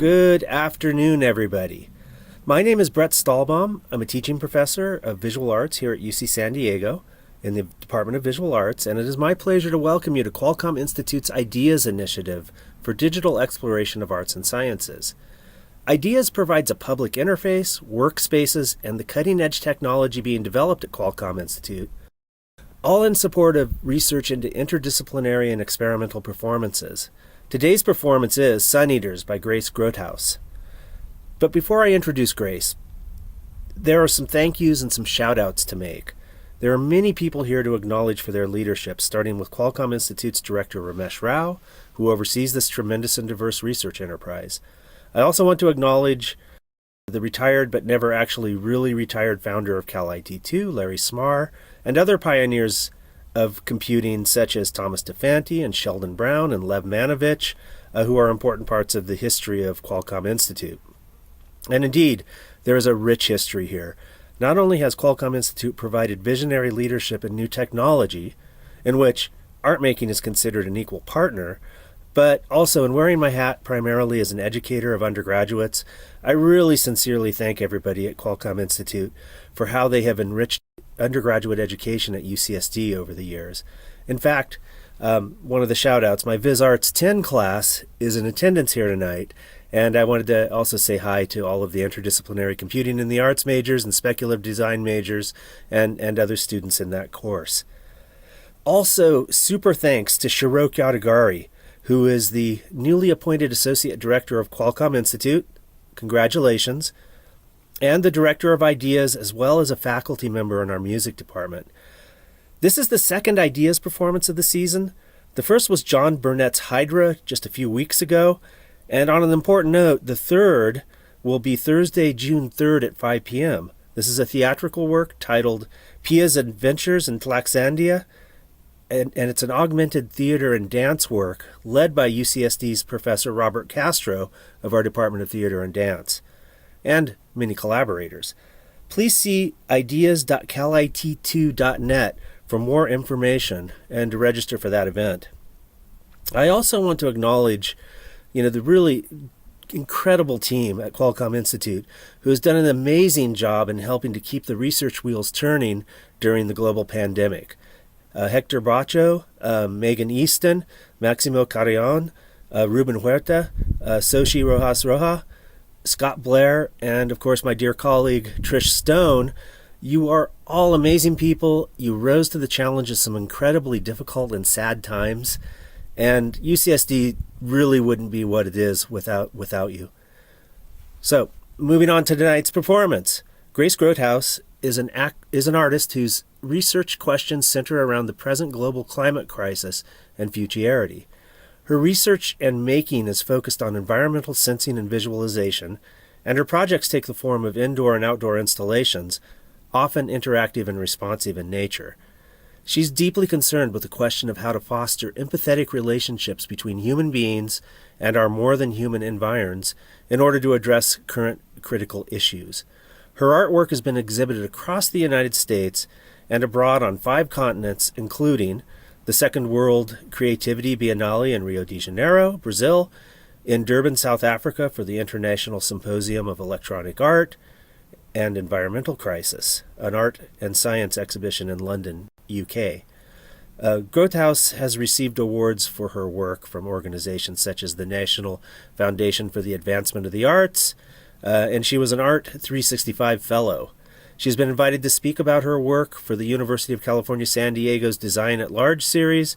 Good afternoon, everybody. My name is Brett Stalbaum. I'm a teaching professor of visual arts here at UC San Diego in the Department of Visual Arts, and it is my pleasure to welcome you to Qualcomm Institute's IDEAS initiative for digital exploration of arts and sciences. IDEAS provides a public interface, workspaces, and the cutting-edge technology being developed at Qualcomm Institute, all in support of research into interdisciplinary and experimental performances. Today's performance is Sun Eaters by Grace Grothaus. But before I introduce Grace, there are some thank yous and some shout outs to make. There are many people here to acknowledge for their leadership, starting with Qualcomm Institute's director Ramesh Rao, who oversees this tremendous and diverse research enterprise. I also want to acknowledge the retired but never actually really retired founder of Cal IT2, Larry Smarr, and other pioneers of computing such as Thomas DeFanti and Sheldon Brown and Lev Manovich, who are important parts of the history of Qualcomm Institute. And indeed, there is a rich history here. Not only has Qualcomm Institute provided visionary leadership in new technology, in which art making is considered an equal partner, but also in wearing my hat primarily as an educator of undergraduates, I really sincerely thank everybody at Qualcomm Institute for how they have enriched undergraduate education at UCSD over the years. In fact, one of the shout outs, my Viz Arts 10 class is in attendance here tonight, and I wanted to also say hi to all of the interdisciplinary computing in the arts majors and speculative design majors and other students in that course. Also, super thanks to Shirok Yadagari, who is the newly appointed Associate Director of Qualcomm Institute. Congratulations. And the Director of IDEAS, as well as a faculty member in our music department. This is the second IDEAS performance of the season. The first was John Burnett's Hydra just a few weeks ago. And on an important note, the third will be Thursday, June 3rd at 5 p.m. This is a theatrical work titled Pia's Adventures in Tlaxandia, and it's an augmented theater and dance work led by UCSD's Professor Robert Castro of our Department of Theater and Dance, and many collaborators. Please see ideas.calit2.net for more information and to register for that event. I also want to acknowledge the really incredible team at Qualcomm Institute who has done an amazing job in helping to keep the research wheels turning during the global pandemic. Hector Bracho, Megan Easton, Maximo Carrion, Ruben Huerta, Xochi Rojas Roja, Scott Blair, and of course my dear colleague Trish Stone. You are all amazing people. You rose to the challenge of some incredibly difficult and sad times, and UCSD really wouldn't be what it is without you. So, moving on to tonight's performance. Grace Grothaus is an artist whose research questions center around the present global climate crisis and futurity. Her research and making is focused on environmental sensing and visualization, and her projects take the form of indoor and outdoor installations, often interactive and responsive in nature. She's deeply concerned with the question of how to foster empathetic relationships between human beings and our more than human environs in order to address current critical issues. Her artwork has been exhibited across the United States and abroad on 5 continents, including the Second World Creativity Biennale in Rio de Janeiro, Brazil, in Durban, South Africa for the International Symposium of Electronic Art and Environmental Crisis, an art and science exhibition in London, UK. Grothaus has received awards for her work from organizations such as the National Foundation for the Advancement of the Arts, and she was an Art 365 Fellow. She's been invited to speak about her work for the University of California, San Diego's Design at Large series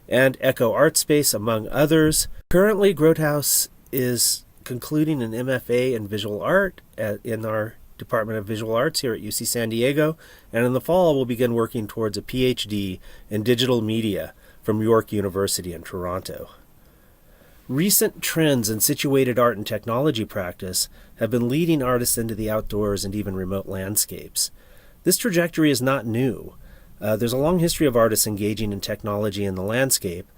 and Echo Art Space, among others. Currently, Grothaus is concluding an MFA in Visual Art in our Department of Visual Arts here at UC San Diego, and in the fall will begin working towards a PhD in digital media from York University in Toronto. Recent trends in situated art and technology practice have been leading artists into the outdoors and even remote landscapes. This trajectory is not new. There's a long history of artists engaging in technology in the landscape,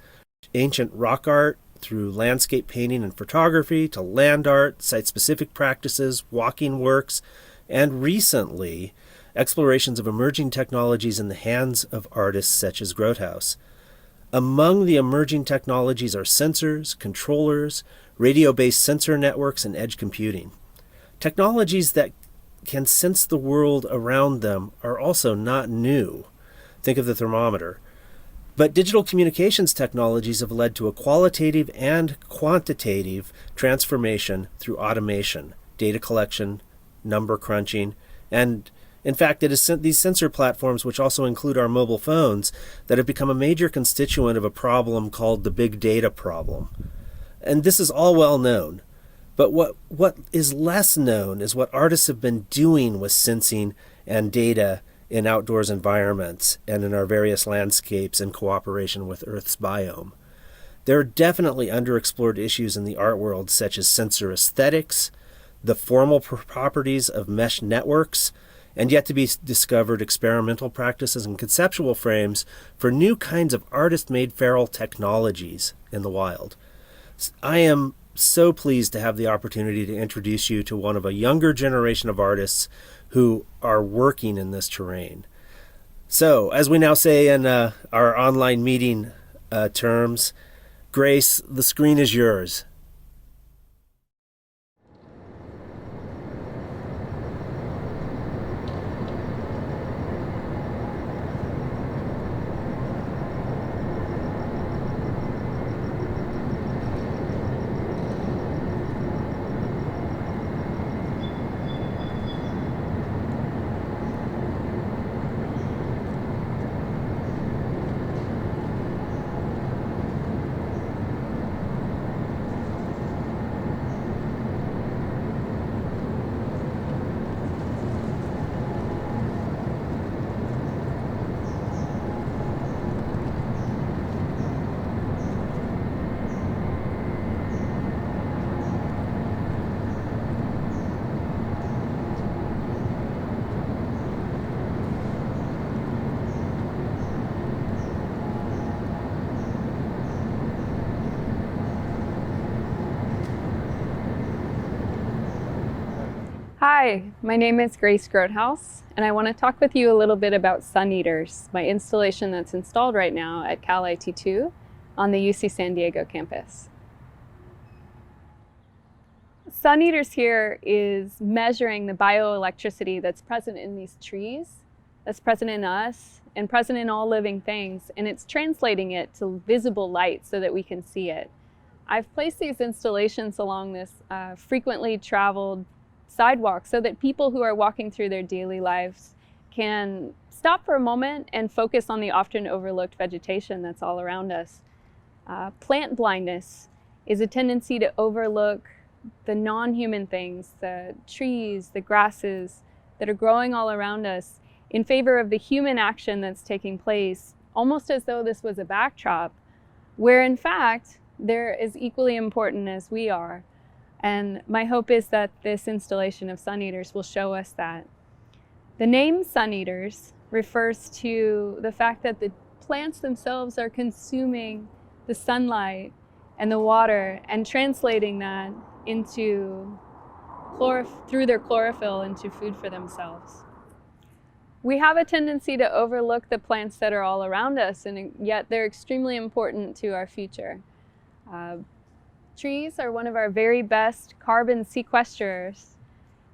ancient rock art through landscape painting and photography to land art, site-specific practices, walking works, and recently, explorations of emerging technologies in the hands of artists such as Grothaus. Among the emerging technologies are sensors, controllers, radio-based sensor networks, and edge computing. Technologies that can sense the world around them are also not new. Think of the thermometer. But digital communications technologies have led to a qualitative and quantitative transformation through automation, data collection, number crunching, and in fact, it is these sensor platforms, which also include our mobile phones, that have become a major constituent of a problem called the big data problem. And this is all well known. But what is less known is what artists have been doing with sensing and data in outdoors environments and in our various landscapes in cooperation with Earth's biome. There are definitely underexplored issues in the art world, such as sensor aesthetics, the formal properties of mesh networks, and yet to be discovered experimental practices and conceptual frames for new kinds of artist-made feral technologies in the wild. I am so pleased to have the opportunity to introduce you to one of a younger generation of artists who are working in this terrain. So, as we now say in our online meeting terms, Grace, the screen is yours. Hi, my name is Grace Grothaus, and I want to talk with you a little bit about Sun Eaters, my installation that's installed right now at Cal IT2 on the UC San Diego campus. Sun Eaters here is measuring the bioelectricity that's present in these trees, that's present in us, and present in all living things, and it's translating it to visible light so that we can see it. I've placed these installations along this frequently traveled sidewalk so that people who are walking through their daily lives can stop for a moment and focus on the often overlooked vegetation that's all around us. Plant blindness is a tendency to overlook the non-human things, the trees, the grasses that are growing all around us in favor of the human action that's taking place, almost as though this was a backdrop, where in fact they're as equally important as we are. And my hope is that this installation of Sun Eaters will show us that. The name Sun Eaters refers to the fact that the plants themselves are consuming the sunlight and the water and translating that into through their chlorophyll into food for themselves. We have a tendency to overlook the plants that are all around us, and yet they're extremely important to our future. Trees are one of our very best carbon sequestrers,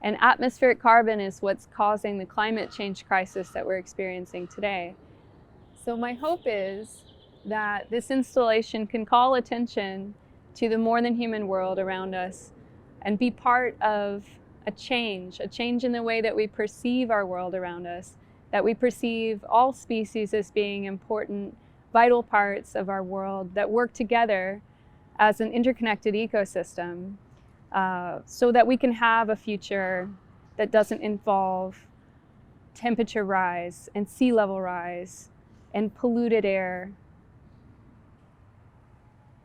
and atmospheric carbon is what's causing the climate change crisis that we're experiencing today. So my hope is that this installation can call attention to the more than human world around us and be part of a change in the way that we perceive our world around us, that we perceive all species as being important, vital parts of our world that work together as an interconnected ecosystem, so that we can have a future that doesn't involve temperature rise and sea level rise and polluted air.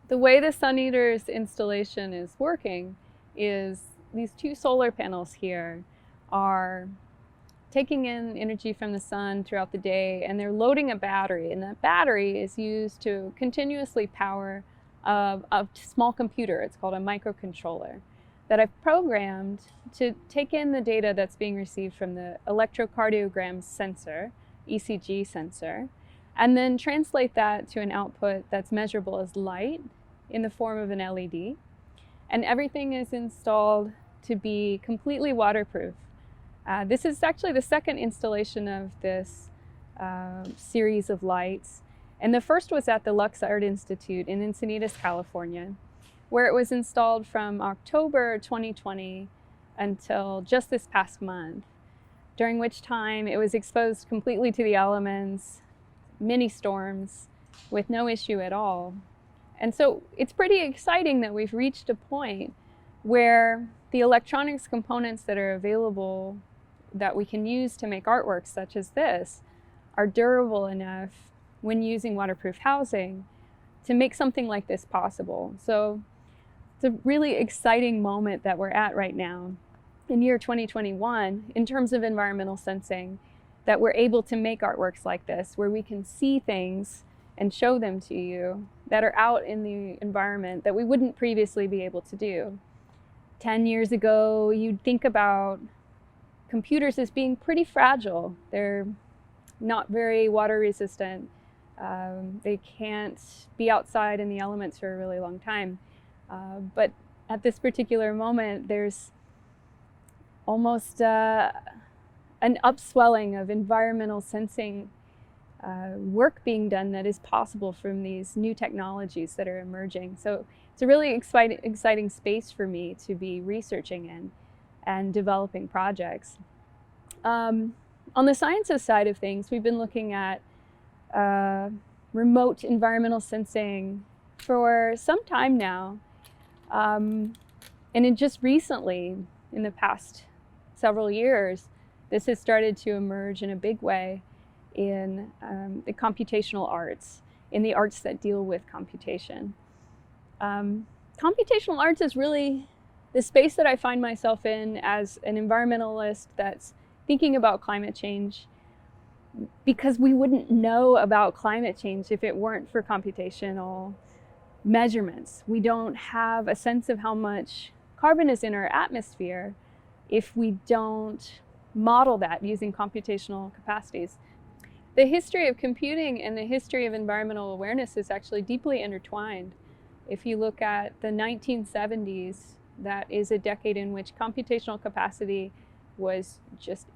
The way the Sun Eaters installation is working is these two solar panels here are taking in energy from the sun throughout the day, and they're loading a battery, and that battery is used to continuously power a small computer. It's called a microcontroller that I've programmed to take in the data that's being received from the electrocardiogram sensor, ECG sensor, and then translate that to an output that's measurable as light in the form of an LED, and everything is installed to be completely waterproof. This is actually the second installation of this series of lights. And the first was at the Lux Art Institute in Encinitas, California, where it was installed from October 2020 until just this past month, during which time it was exposed completely to the elements, mini storms, with no issue at all. And so it's pretty exciting that we've reached a point where the electronics components that are available that we can use to make artworks such as this are durable enough when using waterproof housing to make something like this possible. So it's a really exciting moment that we're at right now in year 2021 in terms of environmental sensing, that we're able to make artworks like this where we can see things and show them to you that are out in the environment that we wouldn't previously be able to do. 10 years ago, you'd think about computers as being pretty fragile. They're not very water resistant. They can't be outside in the elements for a really long time. But at this particular moment, there's almost an upswelling of environmental sensing work being done that is possible from these new technologies that are emerging. So it's a really exciting space for me to be researching in and developing projects. On the sciences side of things, we've been looking at remote environmental sensing for some time now. And just recently, in the past several years, this has started to emerge in a big way in the computational arts, in the arts that deal with computation. Computational arts is really the space that I find myself in as an environmentalist that's thinking about climate change, because we wouldn't know about climate change if it weren't for computational measurements. We don't have a sense of how much carbon is in our atmosphere if we don't model that using computational capacities. The history of computing and the history of environmental awareness is actually deeply intertwined. If you look at the 1970s, that is a decade in which computational capacity was just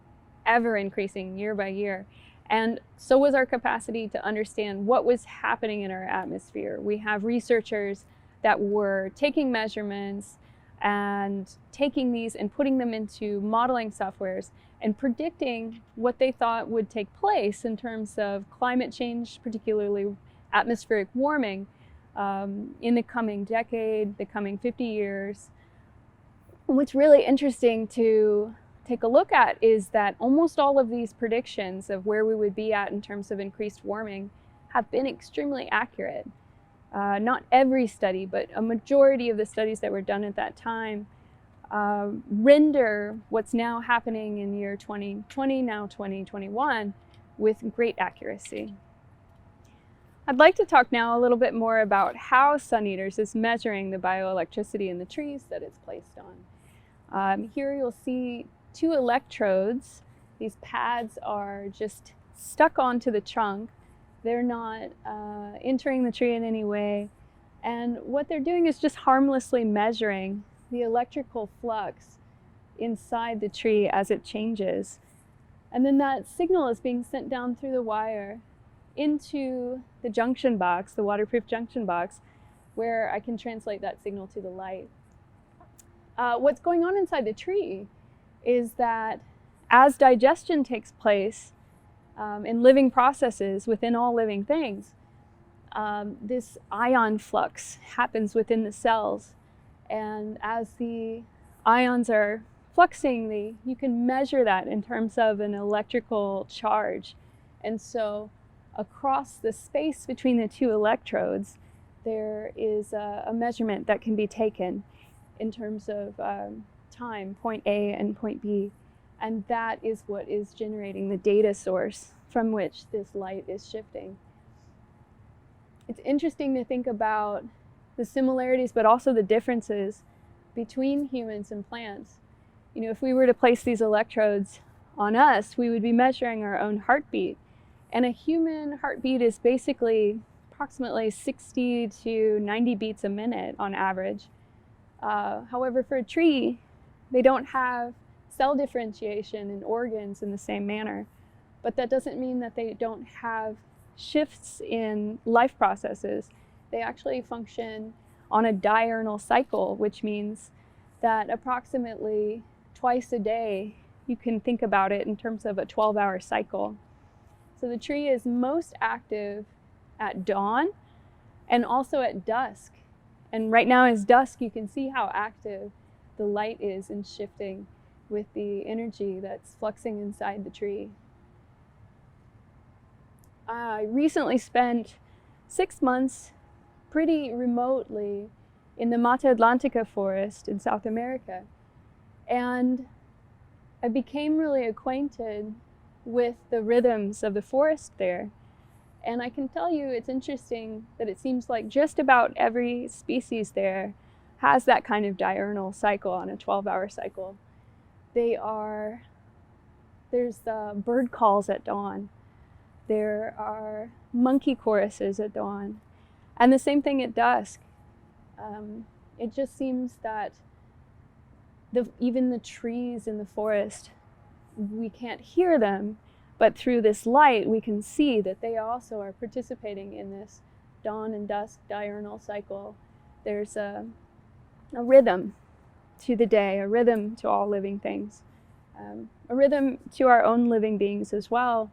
ever increasing year by year. And so was our capacity to understand what was happening in our atmosphere. We have researchers that were taking measurements and taking these and putting them into modeling softwares and predicting what they thought would take place in terms of climate change, particularly atmospheric warming, in the coming decade, the coming 50 years. What's really interesting to take a look at is that almost all of these predictions of where we would be at in terms of increased warming have been extremely accurate. Not every study, but a majority of the studies that were done at that time render what's now happening in year 2020, now 2021, with great accuracy. I'd like to talk now a little bit more about how SunEaters is measuring the bioelectricity in the trees that it's placed on. Here you'll see two electrodes. These pads are just stuck onto the trunk. They're not entering the tree in any way. And what they're doing is just harmlessly measuring the electrical flux inside the tree as it changes. And then that signal is being sent down through the wire into the junction box, the waterproof junction box, where I can translate that signal to the light. What's going on inside the tree is that as digestion takes place in living processes within all living things, this ion flux happens within the cells. And as the ions are fluxing, you can measure that in terms of an electrical charge. And so across the space between the two electrodes, there is a measurement that can be taken in terms of time, point A and point B. And that is what is generating the data source from which this light is shifting. It's interesting to think about the similarities, but also the differences between humans and plants. You know, if we were to place these electrodes on us, we would be measuring our own heartbeat. And a human heartbeat is basically approximately 60 to 90 beats a minute on average. However, for a tree, they don't have cell differentiation in organs in the same manner, but that doesn't mean that they don't have shifts in life processes. They actually function on a diurnal cycle, which means that approximately twice a day, you can think about it in terms of a 12-hour cycle. So the tree is most active at dawn and also at dusk. And right now is dusk, you can see how active the light is in shifting with the energy that's fluxing inside the tree. I recently spent 6 months pretty remotely in the Mata Atlantica forest in South America. And I became really acquainted with the rhythms of the forest there. And I can tell you it's interesting that it seems like just about every species there has that kind of diurnal cycle on a 12-hour cycle. There's bird calls at dawn. There are monkey choruses at dawn. And the same thing at dusk. It just seems that even the trees in the forest, we can't hear them, but through this light we can see that they also are participating in this dawn and dusk diurnal cycle. There's a rhythm to the day, a rhythm to all living things, a rhythm to our own living beings as well.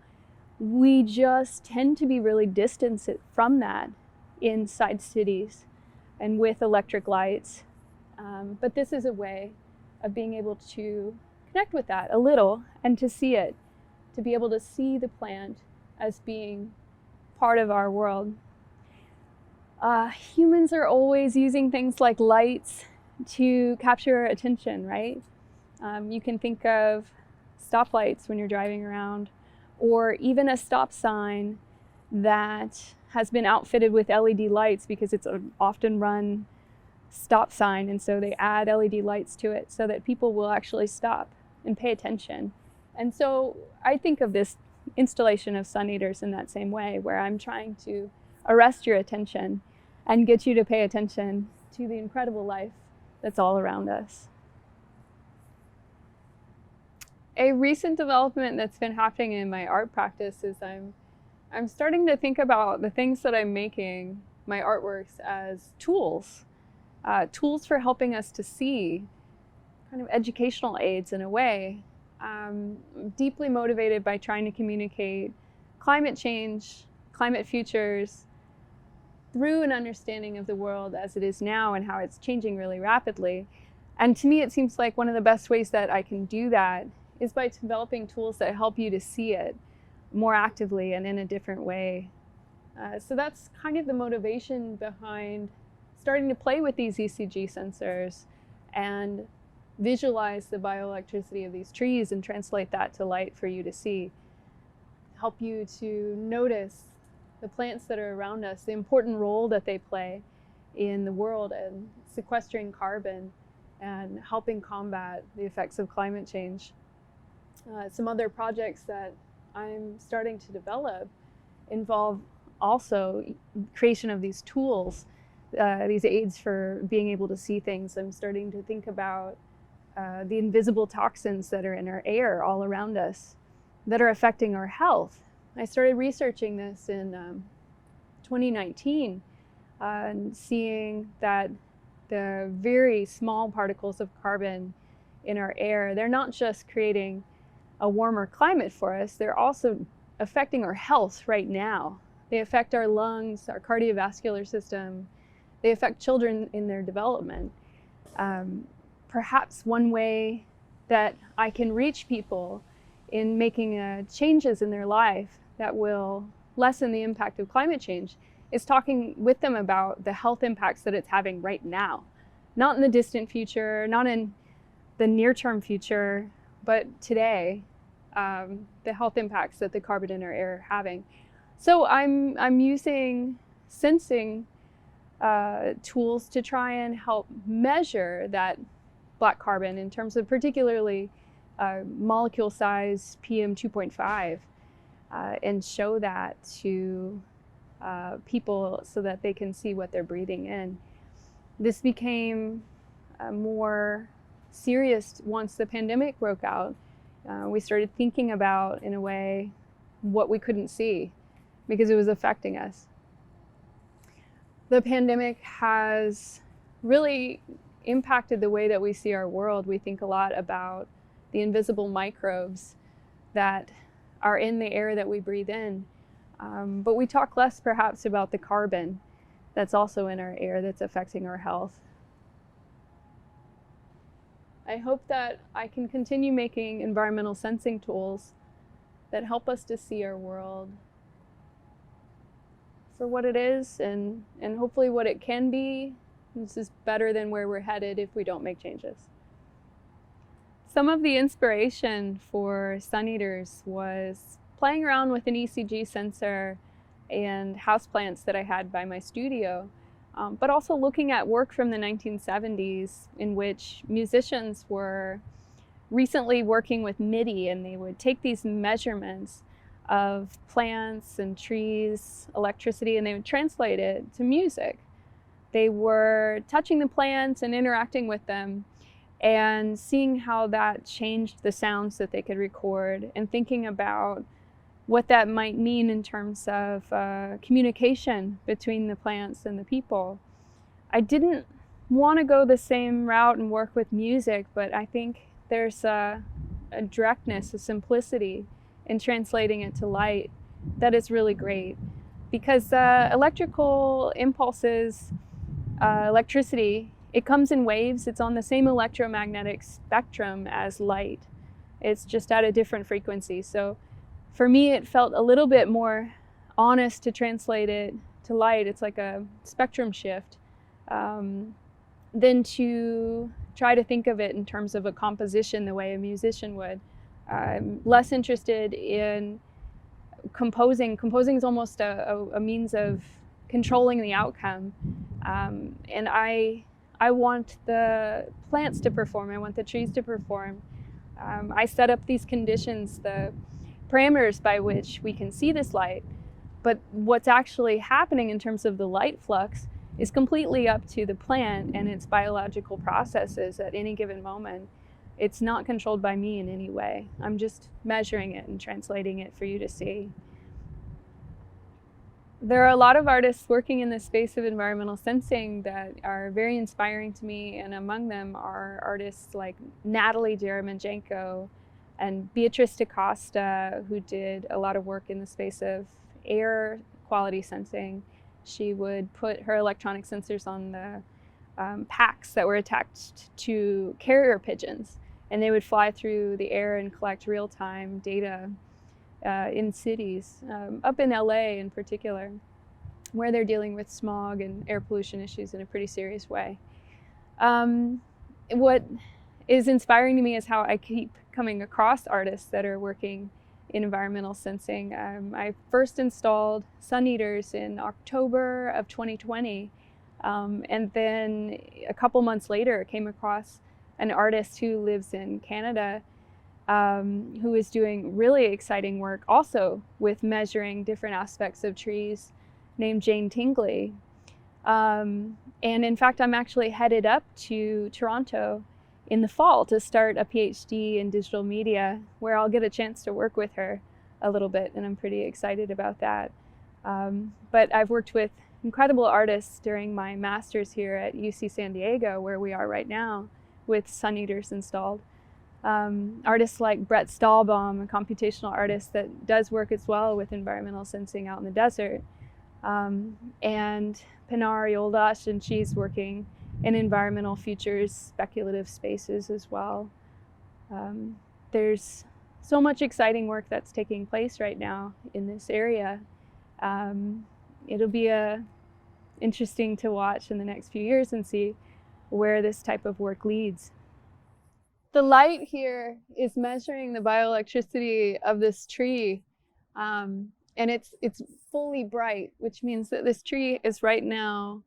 We just tend to be really distanced from that inside cities and with electric lights. But this is a way of being able to connect with that a little and to see it, to be able to see the plant as being part of our world. Humans are always using things like lights to capture attention, right? You can think of stoplights when you're driving around, or even a stop sign that has been outfitted with LED lights because it's an often run stop sign, and so they add LED lights to it so that people will actually stop and pay attention. And so I think of this installation of Sun Eaters in that same way, where I'm trying to arrest your attention and get you to pay attention to the incredible life that's all around us. A recent development that's been happening in my art practice is I'm starting to think about the things that I'm making, my artworks, as tools for helping us to see, kind of educational aids in a way. I'm deeply motivated by trying to communicate climate change, climate futures, through an understanding of the world as it is now and how it's changing really rapidly. And to me, it seems like one of the best ways that I can do that is by developing tools that help you to see it more actively and in a different way. So that's kind of the motivation behind starting to play with these ECG sensors and visualize the bioelectricity of these trees and translate that to light for you to see. Help you to notice the plants that are around us, the important role that they play in the world and sequestering carbon and helping combat the effects of climate change. Some other projects that I'm starting to develop involve also creation of these tools, these aids for being able to see things. I'm starting to think about the invisible toxins that are in our air all around us that are affecting our health. I started researching this in 2019 and seeing that the very small particles of carbon in our air, they're not just creating a warmer climate for us, they're also affecting our health right now. They affect our lungs, our cardiovascular system. They affect children in their development. Perhaps one way that I can reach people in making changes in their life that will lessen the impact of climate change is talking with them about the health impacts that it's having right now. Not in the distant future, not in the near-term future, but today, the health impacts that the carbon in our air are having. So I'm using sensing tools to try and help measure that black carbon in terms of particularly molecule size PM 2.5 and show that to people so that they can see what they're breathing in. This became more serious once the pandemic broke out. We started thinking about, in a way, what we couldn't see because it was affecting us. The pandemic has really impacted the way that we see our world. We think a lot about the invisible microbes that are in the air that we breathe in. But we talk less perhaps about the carbon that's also in our air that's affecting our health. I hope that I can continue making environmental sensing tools that help us to see our world for what it is and hopefully what it can be. This is better than where we're headed if we don't make changes. Some of the inspiration for Sun Eaters was playing around with an ECG sensor and houseplants that I had by my studio, but also looking at work from the 1970s in which musicians were recently working with MIDI, and they would take these measurements of plants and trees, electricity, and they would translate it to music. They were touching the plants and interacting with them and seeing how that changed the sounds that they could record and thinking about what that might mean in terms of communication between the plants and the people. I didn't want to go the same route and work with music, but I think there's a directness, a simplicity in translating it to light that is really great. Because electrical impulses, electricity, it comes in waves. It's on the same electromagnetic spectrum as light. It's just at a different frequency. So for me, it felt a little bit more honest to translate it to light. It's like a spectrum shift. Than to try to think of it in terms of a composition the way a musician would. I'm less interested in composing. Composing is almost a means of controlling the outcome. And I want the plants to perform. I want the trees to perform. I set up these conditions, the parameters by which we can see this light. But what's actually happening in terms of the light flux is completely up to the plant and its biological processes at any given moment. It's not controlled by me in any way. I'm just measuring it and translating it for you to see. There are a lot of artists working in the space of environmental sensing that are very inspiring to me, and among them are artists like Natalie Jeremenjenko and Beatrice DaCosta, who did a lot of work in the space of air quality sensing. She would put her electronic sensors on the packs that were attached to carrier pigeons, and they would fly through the air and collect real-time data in cities, up in LA in particular, where they're dealing with smog and air pollution issues in a pretty serious way. What is inspiring to me is how I keep coming across artists that are working in environmental sensing. I first installed Sun Eaters in October of 2020, and then a couple months later came across an artist who lives in Canada who is doing really exciting work also with measuring different aspects of trees, named Jane Tingley. And in fact, I'm actually headed up to Toronto in the fall to start a PhD in digital media, where I'll get a chance to work with her a little bit, and I'm pretty excited about that. But I've worked with incredible artists during my master's here at UC San Diego, where we are right now, with Sun Eaters installed. Artists like Brett Stalbaum, a computational artist that does work as well with environmental sensing out in the desert, and Pinar Yoldash, and she's working in environmental futures speculative spaces as well. There's so much exciting work that's taking place right now in this area. It'll be interesting to watch in the next few years and see where this type of work leads. The light here is measuring the bioelectricity of this tree, and it's fully bright, which means that this tree is right now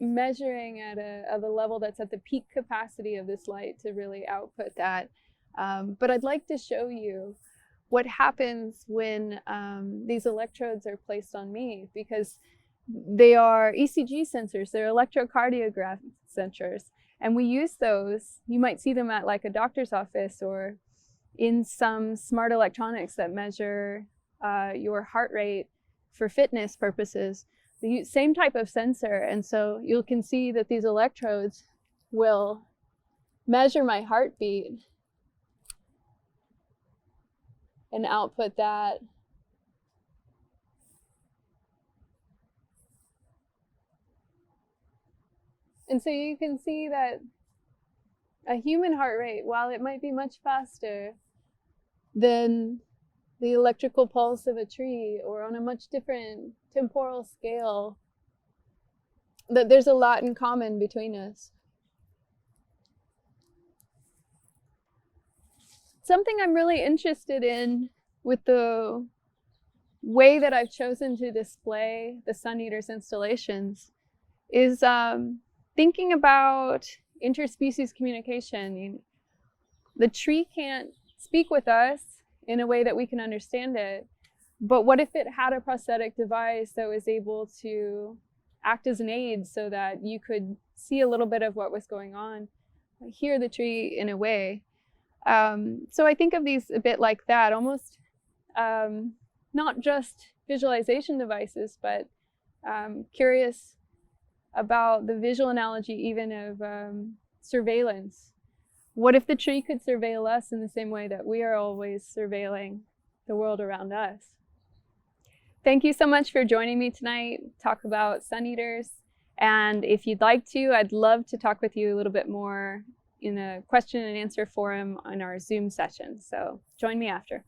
measuring at a level that's at the peak capacity of this light to really output that. But I'd like to show you what happens when these electrodes are placed on me, because They are ECG sensors, they're electrocardiograph sensors. And we use those, you might see them at like a doctor's office or in some smart electronics that measure your heart rate for fitness purposes. The same type of sensor. And so you can see that these electrodes will measure my heartbeat and output that. And so you can see that a human heart rate, while it might be much faster than the electrical pulse of a tree or on a much different temporal scale, that there's a lot in common between us. Something I'm really interested in with the way that I've chosen to display the Sun Eaters installations is thinking about interspecies communication. The tree can't speak with us in a way that we can understand it, but what if it had a prosthetic device that was able to act as an aid so that you could see a little bit of what was going on, hear the tree in a way? So I think of these a bit like that, almost not just visualization devices, but curious about the visual analogy even of surveillance. What if the tree could surveil us in the same way that we are always surveilling the world around us? Thank you so much for joining me tonight, talk about Sun Eaters. And if you'd like to, I'd love to talk with you a little bit more in a question and answer forum on our Zoom session. So join me after.